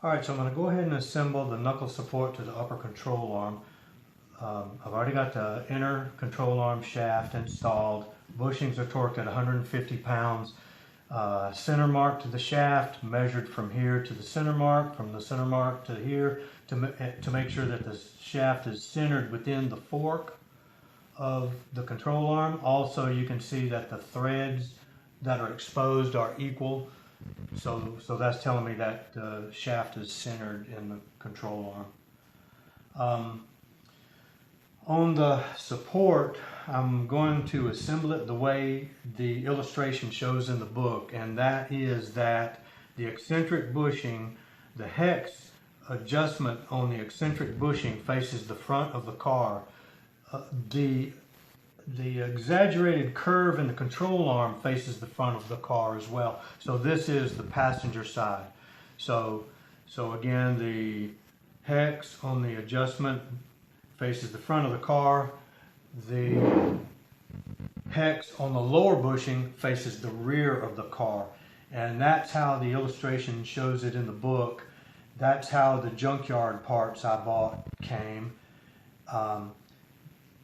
Alright, so I'm going to go ahead and assemble the knuckle support to the upper control arm. I've already got the inner control arm shaft installed. Bushings are torqued at 150 pounds. Center mark to the shaft, measured from here to the center mark, from the center mark to here, to make sure that the shaft is centered within the fork of the control arm. Also, you can see that the threads that are exposed are equal. So that's telling me that the shaft is centered in the control arm. On the support, I'm going to assemble it the way the illustration shows in the book, and that is that the eccentric bushing, the hex adjustment on the eccentric bushing faces the front of the car. The exaggerated curve in the control arm faces the front of the car as well. So this is the passenger side. So again, the hex on the adjustment faces the front of the car. The hex on the lower bushing faces the rear of the car. And that's how the illustration shows it in the book. That's how the junkyard parts I bought came.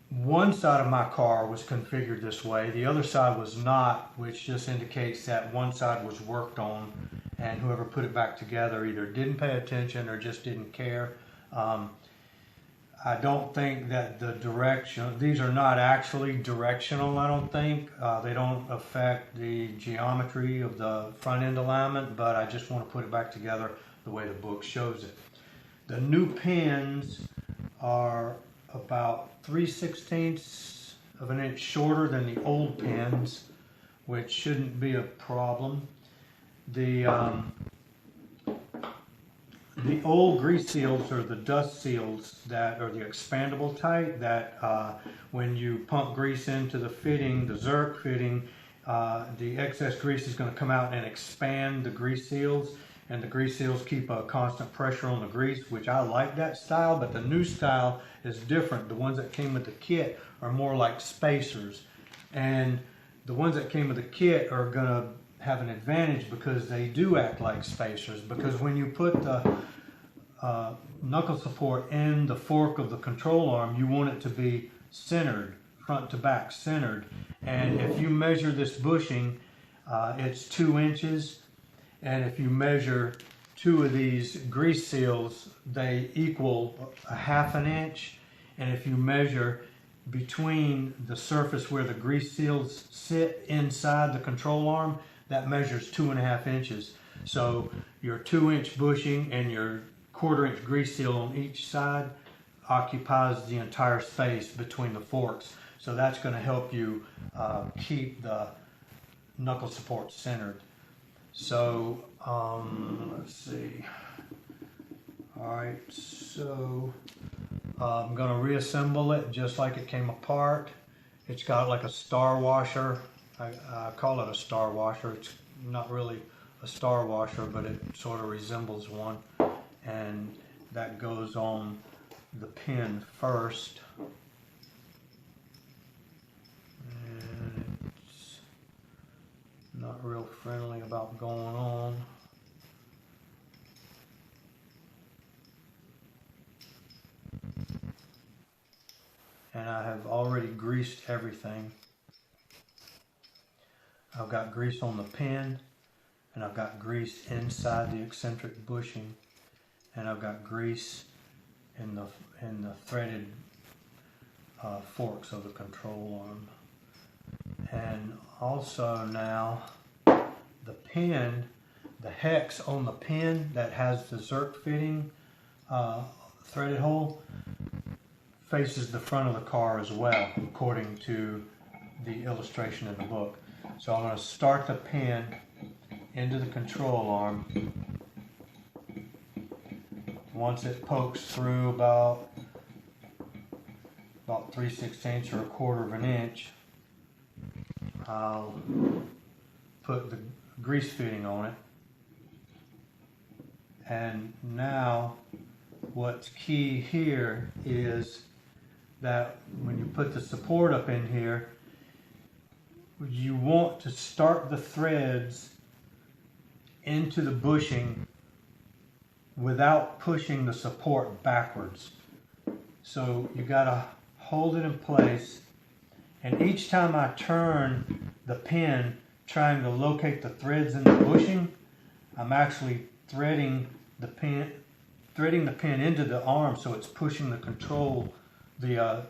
One side of my car was configured this way, the other side was not, which just indicates that one side was worked on, and whoever put it back together either didn't pay attention or just didn't care. I don't think that the direction, these are not actually directional, I don't think. They don't affect the geometry of the front end alignment, but I just want to put it back together the way the book shows it. The new pins are about 3/16 of an inch shorter than the old pins, which shouldn't be a problem. The old grease seals are the dust seals that are the expandable type that when you pump grease into the fitting, the Zerk fitting, the excess grease is going to come out and expand the grease seals, and the grease seals keep a constant pressure on the grease, which I like that style, but the new style is different. The ones that came with the kit are more like spacers, and the ones that came with the kit are going to have an advantage because they do act like spacers, because when you put the knuckle support in the fork of the control arm, you want it to be centered, front to back centered, and if you measure this bushing, it's 2 inches. And if you measure two of these grease seals, they equal a 1/2 inch. And if you measure between the surface where the grease seals sit inside the control arm, that measures 2.5 inches. So your 2-inch bushing and your 1/4 inch grease seal on each side occupies the entire space between the forks. So that's going to help you keep the knuckle support centered. So, let's see. Alright, so I'm going to reassemble it just like it came apart. It's got like a star washer. I call it a star washer. It's not really a star washer, but it sort of resembles one. And that goes on the pin first. Not real friendly about going on. And I have already greased everything. I've got grease on the pin, and I've got grease inside the eccentric bushing, and I've got grease in the threaded forks of the control arm. And also now the pin, the hex on the pin that has the Zerk fitting threaded hole faces the front of the car as well, according to the illustration in the book. So I'm going to start the pin into the control arm. Once it pokes through about 3/16 or 1/4 inch, I'll put the grease fitting on it. And now what's key here is that when you put the support up in here, you want to start the threads into the bushing without pushing the support backwards. So you gotta hold it in place, and each time I turn the pin trying to locate the threads in the bushing, I'm actually threading the pin into the arm, so it's pushing the control, the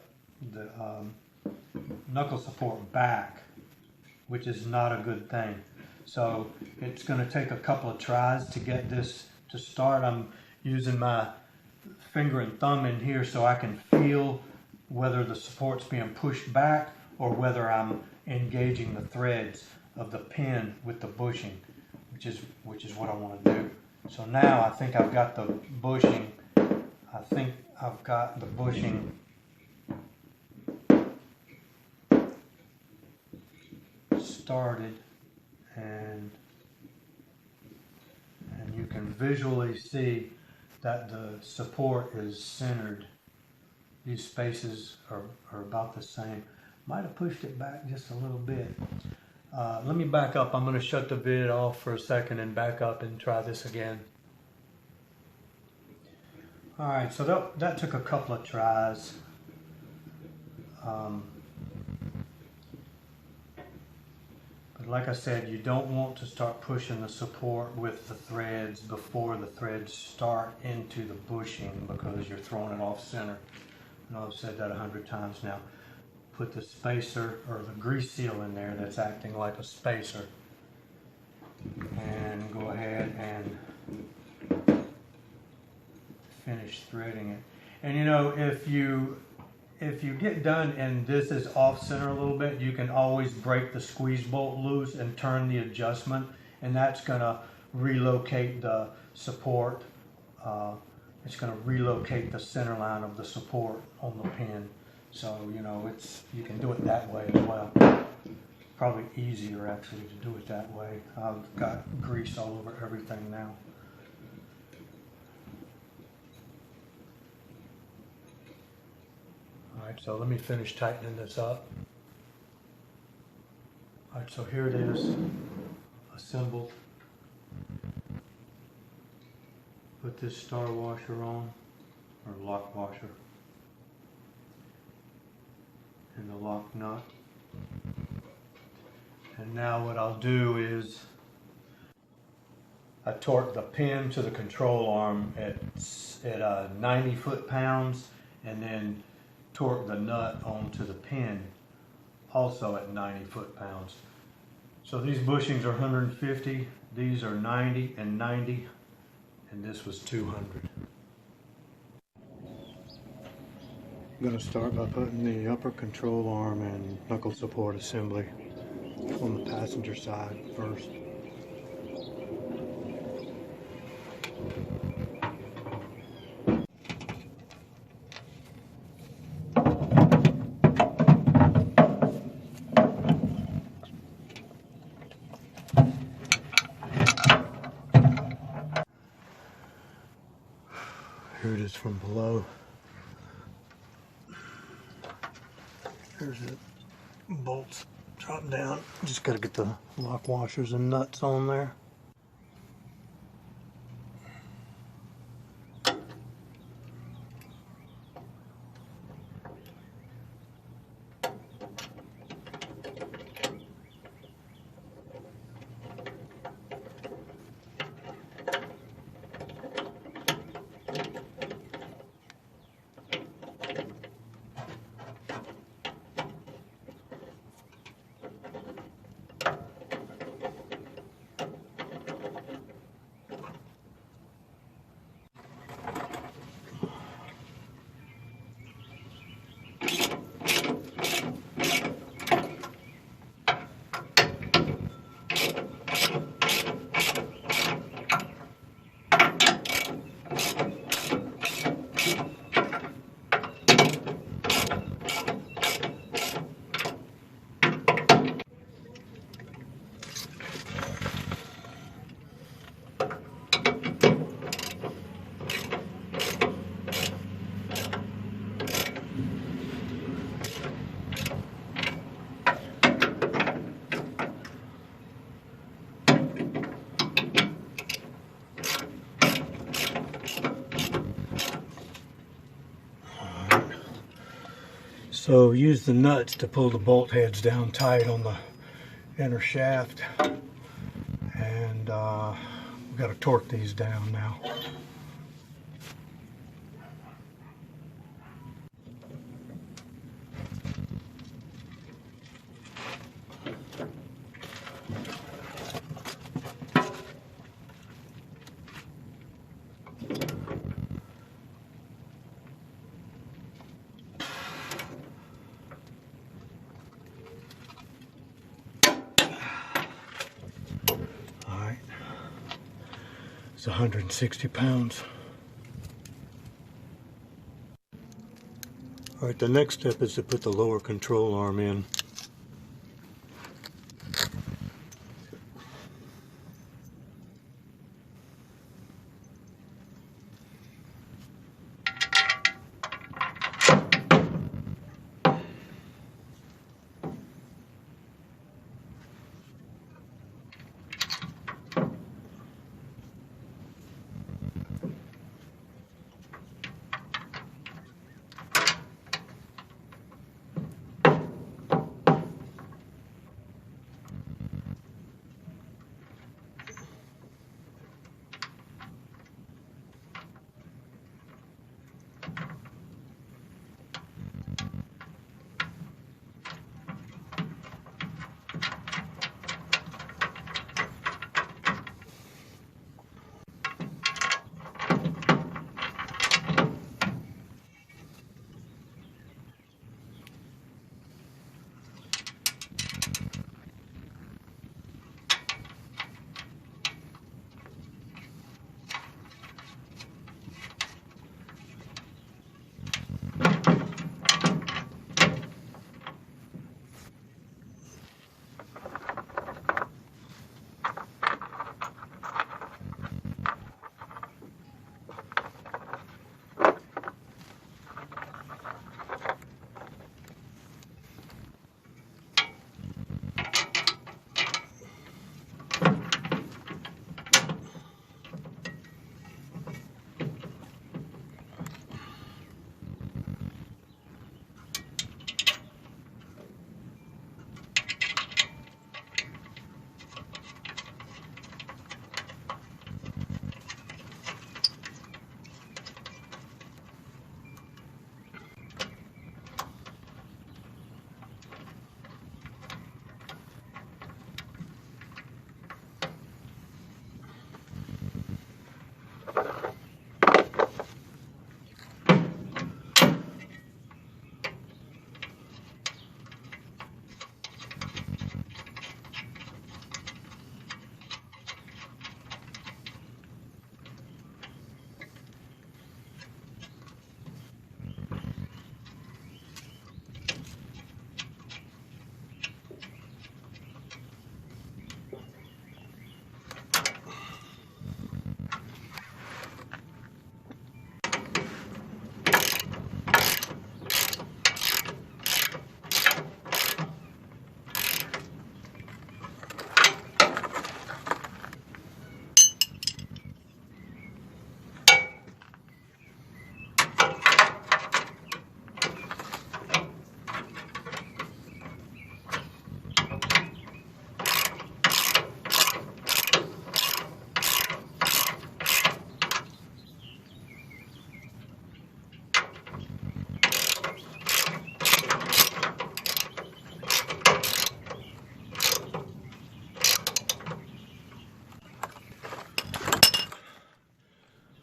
knuckle support back, which is not a good thing. So it's going to take a couple of tries to get this to start. I'm using my finger and thumb in here so I can feel whether the support's being pushed back or whether I'm engaging the threads of the pin with the bushing, which is what I want to do. So now I think I've got the bushing. Started, and you can visually see that the support is centered. These spaces are about the same. Might have pushed it back just a little bit. Let me back up. I'm going to shut the vid off for a second and back up and try this again. Alright, so that took a couple of tries. But like I said, you don't want to start pushing the support with the threads before the threads start into the bushing, because you're throwing it off center. I know I've said that 100 times now. Put the spacer or the grease seal in there that's acting like a spacer, and go ahead and finish threading it. And you know, if you get done and this is off center a little bit, you can always break the squeeze bolt loose and turn the adjustment, and that's going to relocate the support. It's going to relocate the center line of the support on the pin. So, you know, you can do it that way as well. Probably easier actually to do it that way. I've got grease all over everything now. Alright, so let me finish tightening this up. Alright, so here it is, assembled. Put this star washer on, or lock washer, and the lock nut. And now what I'll do is I torque the pin to the control arm at 90 foot-pounds, and then torque the nut onto the pin also at 90 foot-pounds. So these bushings are 150, these are 90 and 90, and this was 200. I'm going to start by putting the upper control arm and knuckle support assembly on the passenger side first. Here it is from below. There's the bolts drop down. Just got to get the lock washers and nuts on there. So use the nuts to pull the bolt heads down tight on the inner shaft, and we've got to torque these down now. Alright, it's 160 pounds. Alright, the next step is to put the lower control arm in.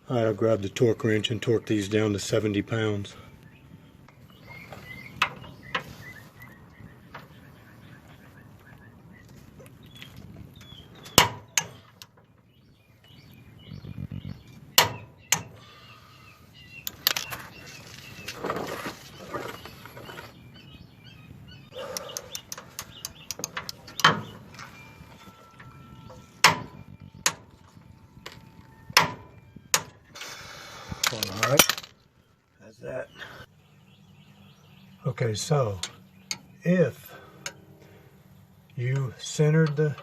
I'll grab the torque wrench and torque these down to 70 pounds. Alright, that's that. Okay, so if you centered the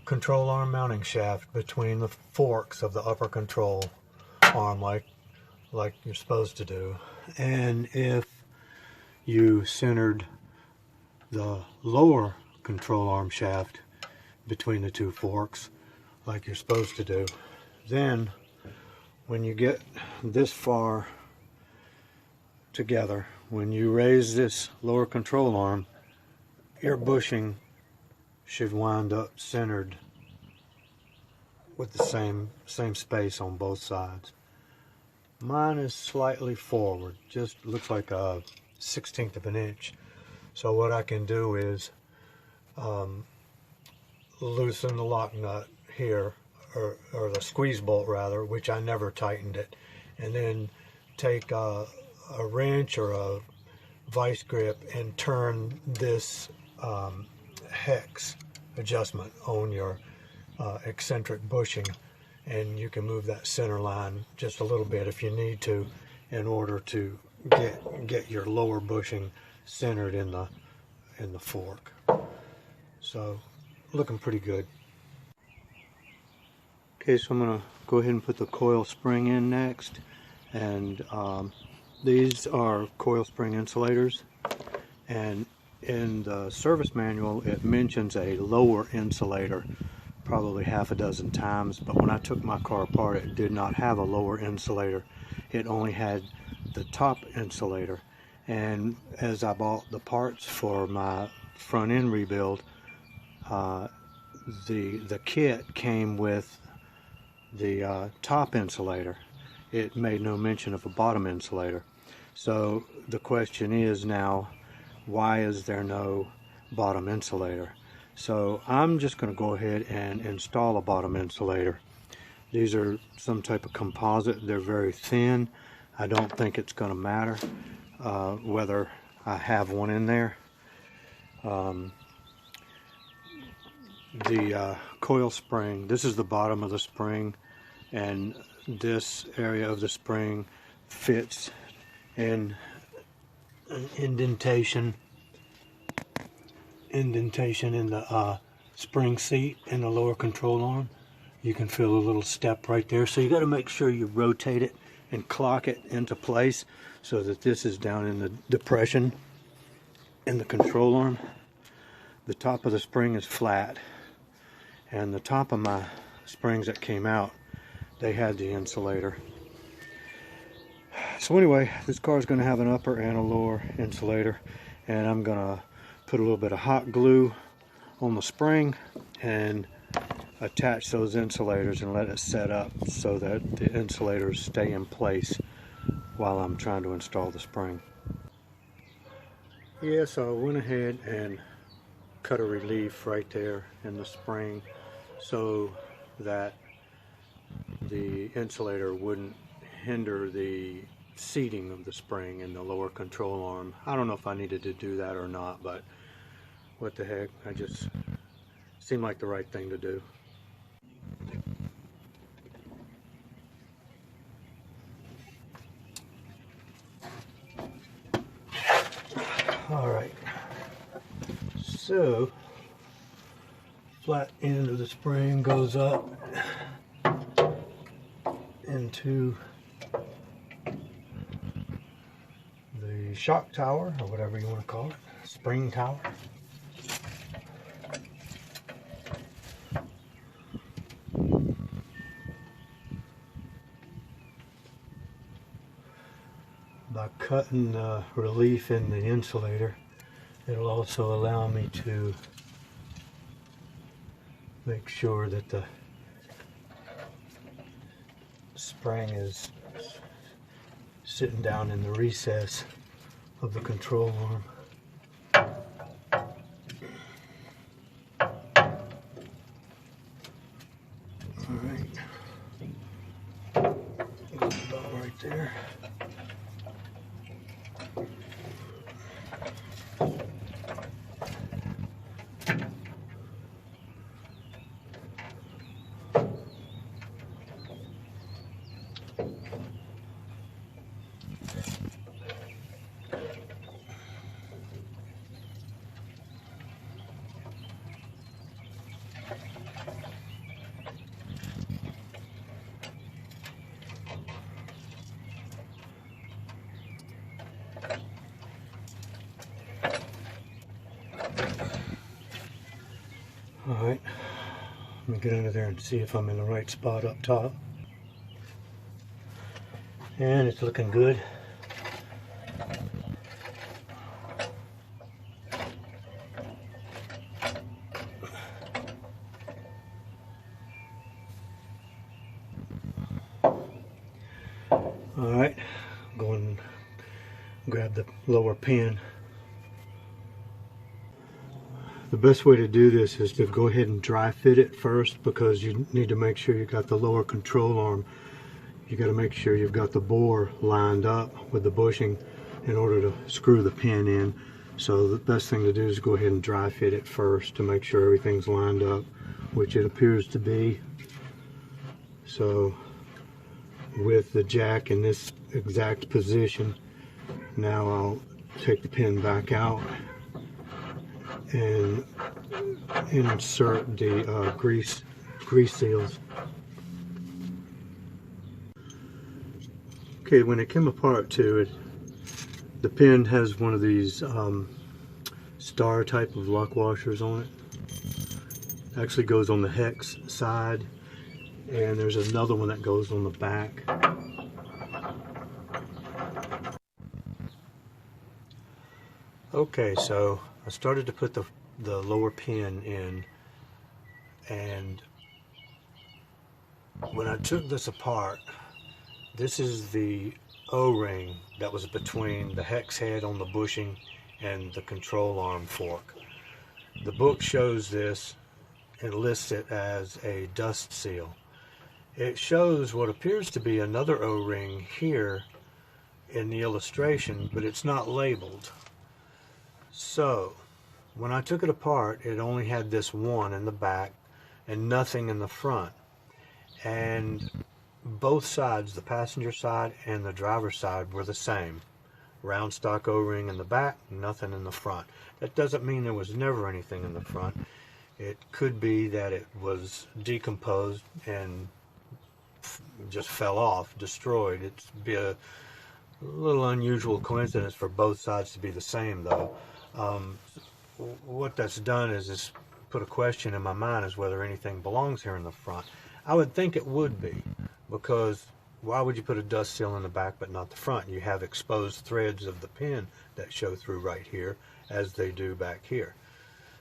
control arm mounting shaft between the forks of the upper control arm like you're supposed to do, and if you centered the lower control arm shaft between the two forks like you're supposed to do. Then when you get this far together, when you raise this lower control arm, your bushing should wind up centered with the same space on both sides. Mine is slightly forward, just looks like a 1/16 of an inch. So what I can do is loosen the lock nut here, or the squeeze bolt rather, which I never tightened it, and then take a wrench or a vice grip and turn this hex adjustment on your eccentric bushing, and you can move that center line just a little bit if you need to, in order to get your lower bushing centered in the fork. So looking pretty good. Okay, so I'm going to go ahead and put the coil spring in next, and these are coil spring insulators, and in the service manual it mentions a lower insulator probably half a dozen times, but when I took my car apart it did not have a lower insulator. It only had the top insulator, and as I bought the parts for my front end rebuild, the kit came with the top insulator. It made no mention of a bottom insulator. So the question is now, why is there no bottom insulator? So I'm just going to go ahead and install a bottom insulator. These are some type of composite. They're very thin. I don't think it's going to matter whether I have one in there. The coil spring, this is the bottom of the spring, and this area of the spring fits in an indentation in the spring seat in the lower control arm. You can feel a little step right there, so you got to make sure you rotate it and clock it into place so that this is down in the depression in the control arm. The top of the spring is flat, and the top of my springs that came out, they had the insulator. So anyway, this car is going to have an upper and a lower insulator, and I'm going to put a little bit of hot glue on the spring and attach those insulators and let it set up so that the insulators stay in place while I'm trying to install the spring. Yeah, so I went ahead and cut a relief right there in the spring so that the insulator wouldn't hinder the seating of the spring in the lower control arm. I don't know if I needed to do that or not, but what the heck, I just seemed like the right thing to do. All right, so flat end of the spring goes up into the shock tower, or whatever you want to call it, spring tower. By cutting the relief in the insulator, it'll also allow me to make sure that the spring is sitting down in the recess of the control arm. All right, about right there. Alright, let me get under there and see if I'm in the right spot up top. And it's looking good. Alright, go and grab the lower pin. The best way to do this is to go ahead and dry fit it first, because you need to make sure you got the lower control arm. You got to make sure you've got the bore lined up with the bushing in order to screw the pin in. So the best thing to do is go ahead and dry fit it first to make sure everything's lined up, which it appears to be. So with the jack in this exact position, now I'll take the pin back out and insert the grease seals. Okay, when it came apart too, the pin has one of these star type of lock washers on it. Actually goes on the hex side, and there's another one that goes on the back. Okay, so I started to put the lower pin in, and when I took this apart, this is the O-ring that was between the hex head on the bushing and the control arm fork. The book shows this and lists it as a dust seal. It shows what appears to be another O-ring here in the illustration, but it's not labeled. So when I took it apart, it only had this one in the back and nothing in the front. And both sides, the passenger side and the driver's side, were the same. Round stock O-ring in the back, nothing in the front. That doesn't mean there was never anything in the front. It could be that it was decomposed and just fell off, destroyed. It'd be a little unusual coincidence for both sides to be the same, though. What that's done is it's put a question in my mind as whether anything belongs here in the front. I would think it would be, because why would you put a dust seal in the back but not the front? You have exposed threads of the pin that show through right here, as they do back here.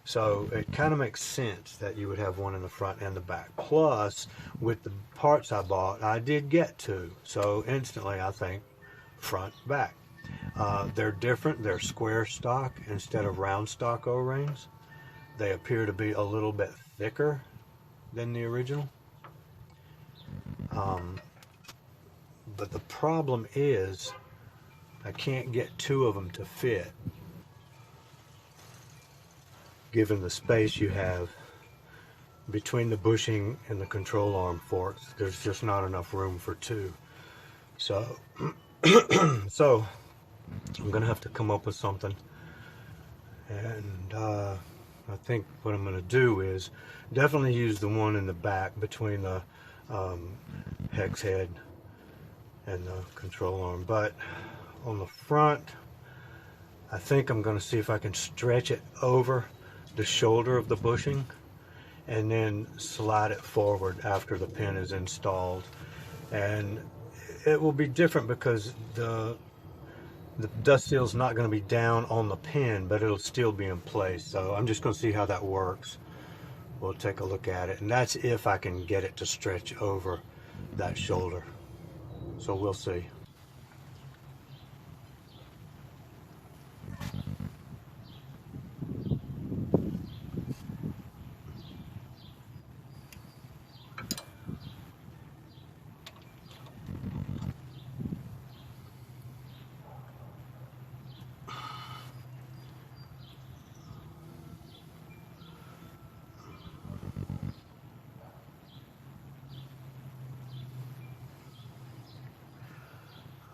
So it kind of makes sense that you would have one in the front and the back. Plus, with the parts I bought, I did get two. So instantly I think front, back. They're different. They're square stock instead of round stock O-rings. They appear to be a little bit thicker than the original. But the problem is I can't get two of them to fit, given the space you have between the bushing and the control arm forks. There's just not enough room for two. So so I'm gonna have to come up with something, and I think what I'm gonna do is definitely use the one in the back between the hex head and the control arm, but on the front I think I'm going to see if I can stretch it over the shoulder of the bushing and then slide it forward after the pin is installed. And it will be different because the dust seal is not going to be down on the pin, but it'll still be in place. So I'm just going to see how that works. We'll take a look at it, and that's if I can get it to stretch over that shoulder. So we'll see.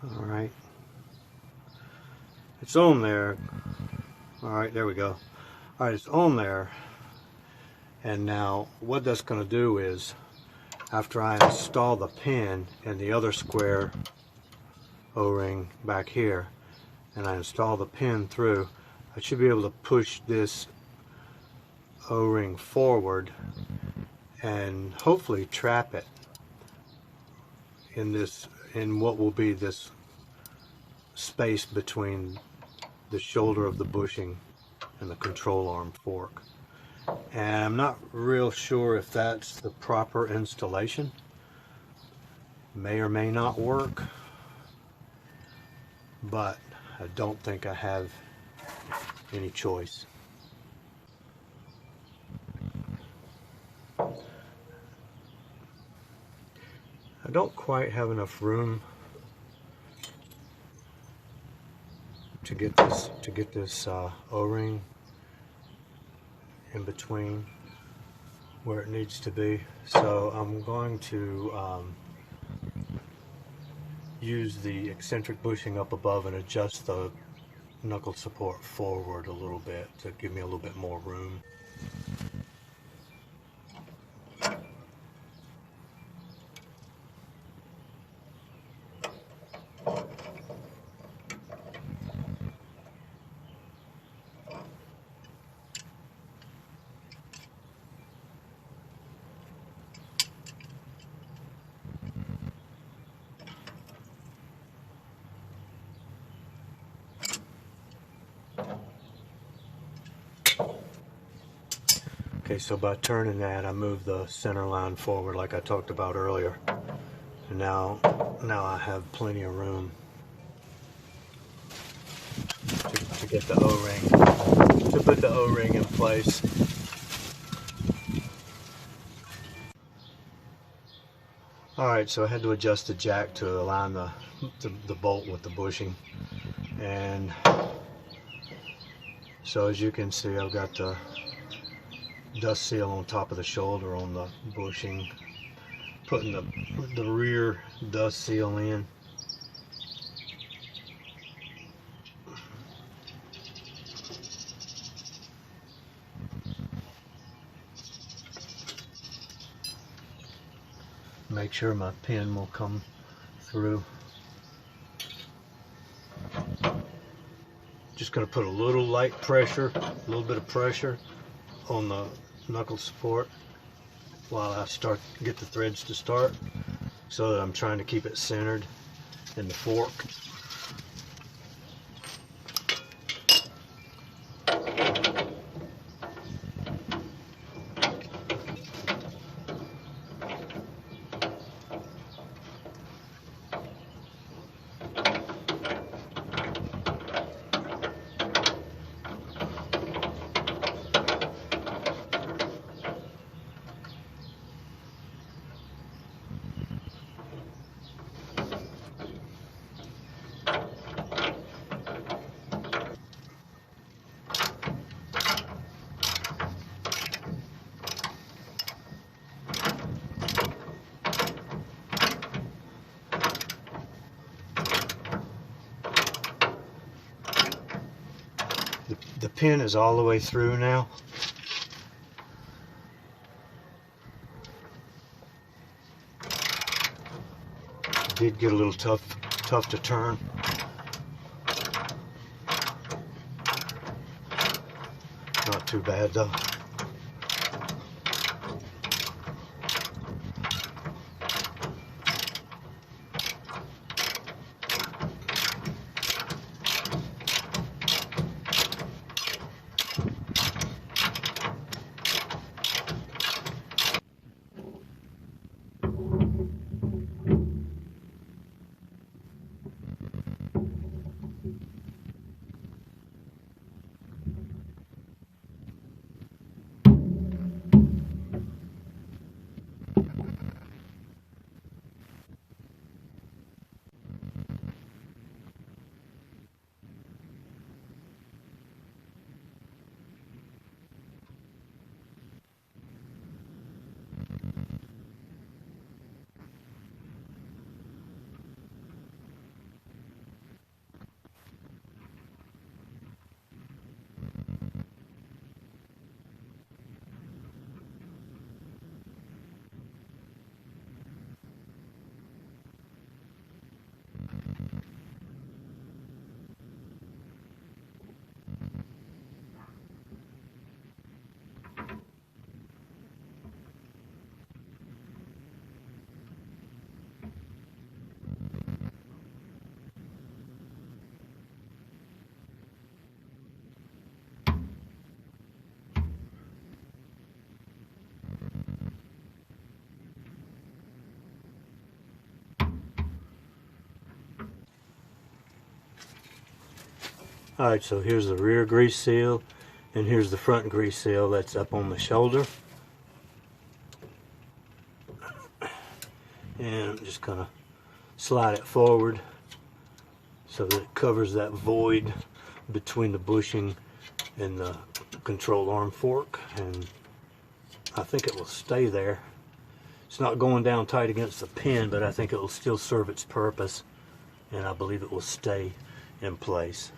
All right, it's on there. All right, there we go. All right, it's on there. And now what that's going to do is, after I install the pin and the other square O-ring back here, and I install the pin through, I should be able to push this O-ring forward and hopefully trap it in what will be this space between the shoulder of the bushing and the control arm fork. And I'm not real sure if that's the proper installation. May or may not work, but I don't think I have any choice. I don't quite have enough room to get this O-ring in between where it needs to be, so I'm going to use the eccentric bushing up above and adjust the knuckle support forward a little bit to give me a little bit more room. Okay, so by turning that, I move the center line forward like I talked about earlier. And now I have plenty of room to get the O-ring, to put the O-ring in place. Alright, so I had to adjust the jack to align the bolt with the bushing. And so as you can see, I've got the dust seal on top of the shoulder on the bushing, putting the rear dust seal in. Make sure my pin will come through. Just going to put a little light pressure, a little bit of pressure on the knuckle support while I get the threads to start, so that I'm trying to keep it centered in the fork. The pin is all the way through now. It did get a little tough to turn. Not too bad though. Alright, so here's the rear grease seal, and here's the front grease seal that's up on the shoulder. And I'm just gonna slide it forward so that it covers that void between the bushing and the control arm fork, and I think it will stay there. It's not going down tight against the pin, but I think it will still serve its purpose, and I believe it will stay in place.